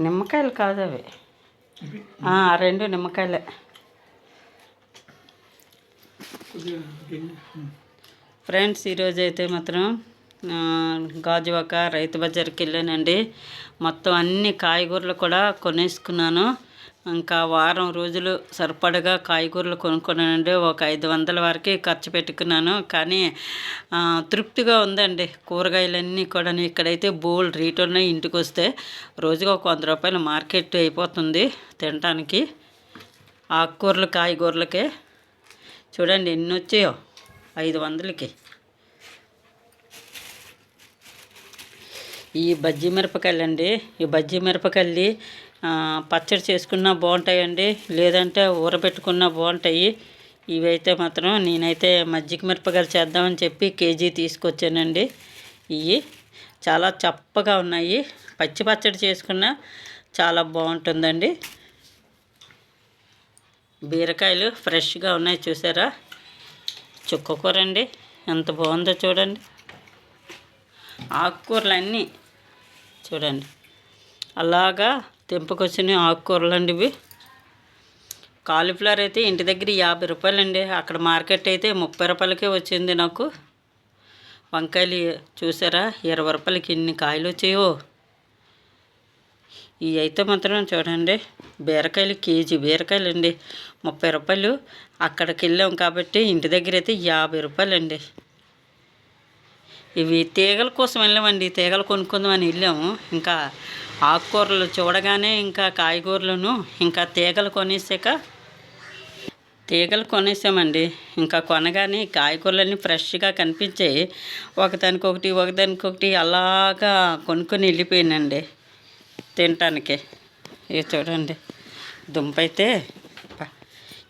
నిమ్మకాయలు కాదు అవి, రెండు నిమ్మకాయలే. ఫ్రెండ్స్, ఈరోజు అయితే మాత్రం గాజువాక రైతు బజార్కి వెళ్ళానండి. మొత్తం అన్ని కాయగూరలు కూడా కొనేసుకున్నాను. ఇంకా వారం రోజులు సరిపడగా కాయగూరలు కొనుక్కున్నానండి. ఒక 500 వరకు ఖర్చు పెట్టుకున్నాను. కానీ తృప్తిగా ఉందండి. కూరగాయలన్నీ కూడా ఇక్కడైతే బోల్డ్ రేటు ఉన్నాయి. ఇంటికి వస్తే రోజుగా ఒక 100 రూపాయలు మార్కెట్ అయిపోతుంది తినటానికి. ఆకుకూరలు కాయగూరలకే చూడండి ఎన్ని వచ్చాయో, 500కి. ఈ బజ్జీ మిరపకాయలు అండి. ఈ బజ్జీ మిరపకాయలు పచ్చడి చేసుకున్నా బాగుంటాయండి, లేదంటే ఊరబెట్టుకున్నా బాగుంటాయి. ఇవైతే మాత్రం నేనైతే మజ్జిగ మిరపకాయలు చేద్దామని చెప్పి కేజీ తీసుకొచ్చానండి. ఇవి చాలా చప్పగా ఉన్నాయి. పచ్చి పచ్చడి చేసుకున్నా చాలా బాగుంటుందండి. బీరకాయలు ఫ్రెష్గా ఉన్నాయి చూసారా. చుక్కకూర అండి, ఎంత బాగుందో చూడండి. ఆకుకూరలు అన్నీ చూడండి, అలాగా తెంపుకొచ్చిన ఆకుకూరలు అండి ఇవి. కాలీఫ్లవర్ అయితే ఇంటి దగ్గర 50 రూపాయలండి, అక్కడ మార్కెట్ అయితే 30 రూపాయలకే వచ్చింది నాకు. వంకాయలు చూసారా, 20 రూపాయలకి ఎన్ని కాయలు వచ్చాయో. ఇవి అయితే మాత్రం చూడండి, బీరకాయలు కేజీ బీరకాయలు అండి 30 రూపాయలు. అక్కడికి వెళ్ళాం కాబట్టి ఇంటి దగ్గర అయితే 50 రూపాయలండి. ఇవి తీగల కోసం వెళ్ళామండి, తీగలు కొనుక్కుందామని వెళ్ళాము. ఇంకా ఆకుకూరలు చూడగానే ఇంకా కాయగూరలను ఇంకా తీగలు కొనేసామండి. ఇంకా కొనగానే కాయగూరలన్నీ ఫ్రెష్గా కనిపించాయి. ఒకదానికొకటి అలాగా కొనుక్కొని వెళ్ళిపోయానండి తినటానికి. ఇది చూడండి, దుంప అయితే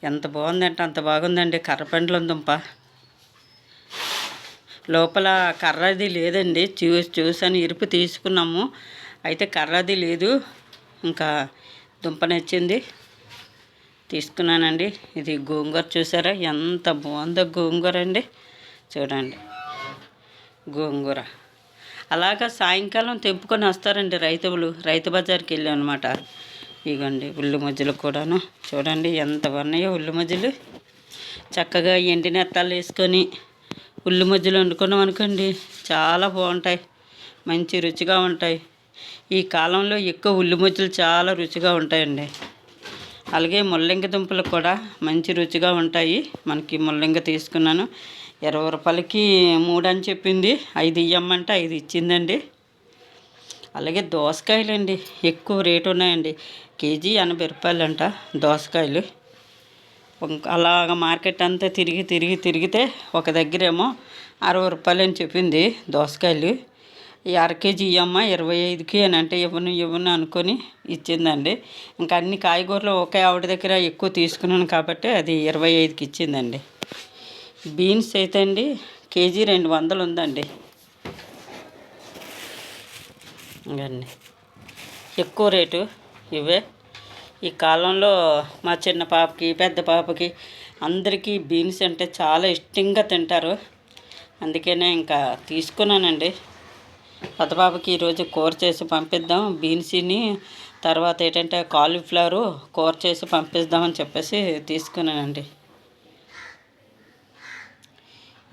ఎంత బాగుందంటే అంత బాగుందండి. కర్రపండ్ల దుంప లోపల కర్రది లేదండి. చూసాను, ఇరుపు తీసుకున్నాము, అయితే కర్రది లేదు. ఇంకా దుంప నచ్చింది, తీసుకున్నానండి. ఇది గోంగూర చూసారా, ఎంత బాగుందో గోంగూర అండి. చూడండి గోంగూర. అలాగా సాయంకాలం తెంపుకొని వస్తారండి రైతులు. రైతు బజార్కి వెళ్ళాం అనమాట. ఇగోండి ఉల్లి మజ్జలు కూడాను చూడండి ఎంత బాగున్నాయో. ఉల్లి మజ్జలు చక్కగా ఎండిన నెత్తాలు వేసుకొని ఉల్లి మజ్జలు వండుకున్నాం అనుకోండి, చాలా బాగుంటాయి, మంచి రుచిగా ఉంటాయి. ఈ కాలంలో ఎక్కువ ఉల్లి మజ్జలు చాలా రుచిగా ఉంటాయండి. అలాగే ముల్లంగి దుంపలు కూడా మంచి రుచిగా ఉంటాయి. మనకి ముల్లంగి తీసుకున్నాను, 20 రూపాయలకి 3 అని చెప్పింది. 5 ఇవ్వమంటే 5 ఇచ్చిందండి. అలాగే దోసకాయలు అండి, ఎక్కువ రేటు ఉన్నాయండి. కేజీ 80 రూపాయలంట దోసకాయలు. అలాగ మార్కెట్ అంతా తిరిగితే ఒక దగ్గరేమో 60 రూపాయలు అని చెప్పింది దోసకాయలు. ఈ 1/2 కేజీ ఇవ్వమ్మ 25కి అని అంటే ఇవ్వను అనుకొని ఇచ్చిందండి. ఇంకా అన్ని కాయగూరలు ఒకే ఆవిడ దగ్గర ఎక్కువ తీసుకున్నాను కాబట్టి అది 25కి ఇచ్చిందండి. బీన్స్ అయితే అండి కేజీ 200 ఉందండి. ఇంకండి ఎక్కువ రేటు ఇవే. ఈ కాలంలో మా చిన్న పాపకి పెద్ద పాపకి అందరికీ బీన్స్ అంటే చాలా ఇష్టంగా తింటారు. అందుకనే ఇంకా తీసుకున్నానండి. పెద్ద పాపకి ఈరోజు కూర చేసి పంపిద్దాం బీన్స్ని, తర్వాత ఏంటంటే కాలీఫ్లవరు కూర చేసి పంపిద్దామని చెప్పేసి తీసుకున్నానండి.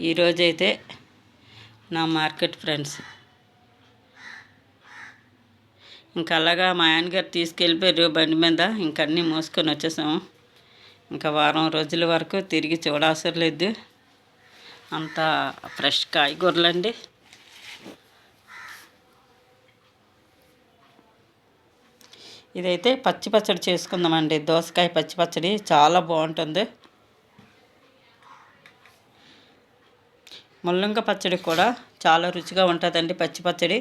ఈరోజైతే నా మార్కెట్ ఫ్రెండ్స్. ఇంకా అలాగా మా ఆయనగారు తీసుకెళ్ళిపోయారు బండి మీద. ఇంక అన్నీ మోసుకొని వచ్చేసాము. ఇంకా వారం రోజుల వరకు తిరిగి చూడవసరం లేదు, అంత ఫ్రెష్ కాయగూరలండి. ఇదైతే పచ్చి పచ్చడి చేసుకుందామండి, దోసకాయ పచ్చి పచ్చడి చాలా బాగుంటుంది. ముల్లంగి పచ్చడి కూడా చాలా రుచిగా ఉంటుందండి, పచ్చి పచ్చడి.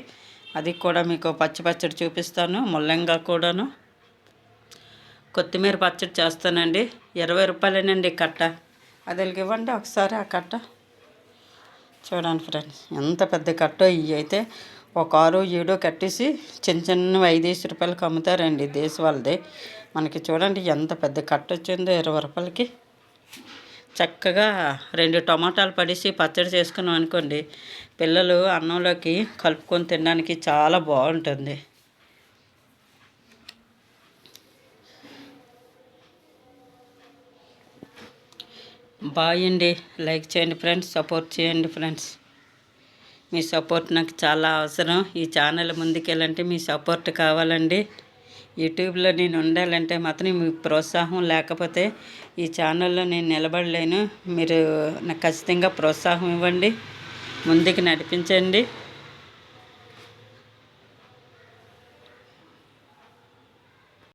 అది కూడా మీకు పచ్చి పచ్చడి చూపిస్తాను. ముల్లంగా కూడాను. కొత్తిమీర పచ్చడి చేస్తానండి. 20 రూపాయలేనండి కట్ట. అది ఇవ్వండి ఒకసారి ఆ కట్ట చూడండి ఫ్రెండ్స్, ఎంత పెద్ద కట్టో. ఇవి అయితే ఒక 6, 7 కట్టేసి చిన్నవి 5 రూపాయలకి అమ్ముతారండి, దేశ వాళ్ళది. మనకి చూడండి ఎంత పెద్ద కట్ట వచ్చిందో 20 రూపాయలకి. చక్కగా 2 టమాటాలు పడేసి పచ్చడి చేసుకున్నాం అనుకోండి, పిల్లలు అన్నంలోకి కలుపుకొని తినడానికి చాలా బాగుంటుంది. బాయ్ అండి. లైక్ చేయండి ఫ్రెండ్స్, సపోర్ట్ చేయండి ఫ్రెండ్స్. మీ సపోర్ట్ నాకు చాలా అవసరం. ఈ ఛానల్ ముందుకెళ్ళాలంటే మీ సపోర్ట్ కావాలండి. యూట్యూబ్లో నేను ఉండాలంటే మాత్రం మీ ప్రోత్సాహం లేకపోతే ఈ ఛానల్లో నేను నిలబడలేను. మీరు నాకు ఖచ్చితంగా ప్రోత్సాహం ఇవ్వండి, ముందుకు నడిపించండి.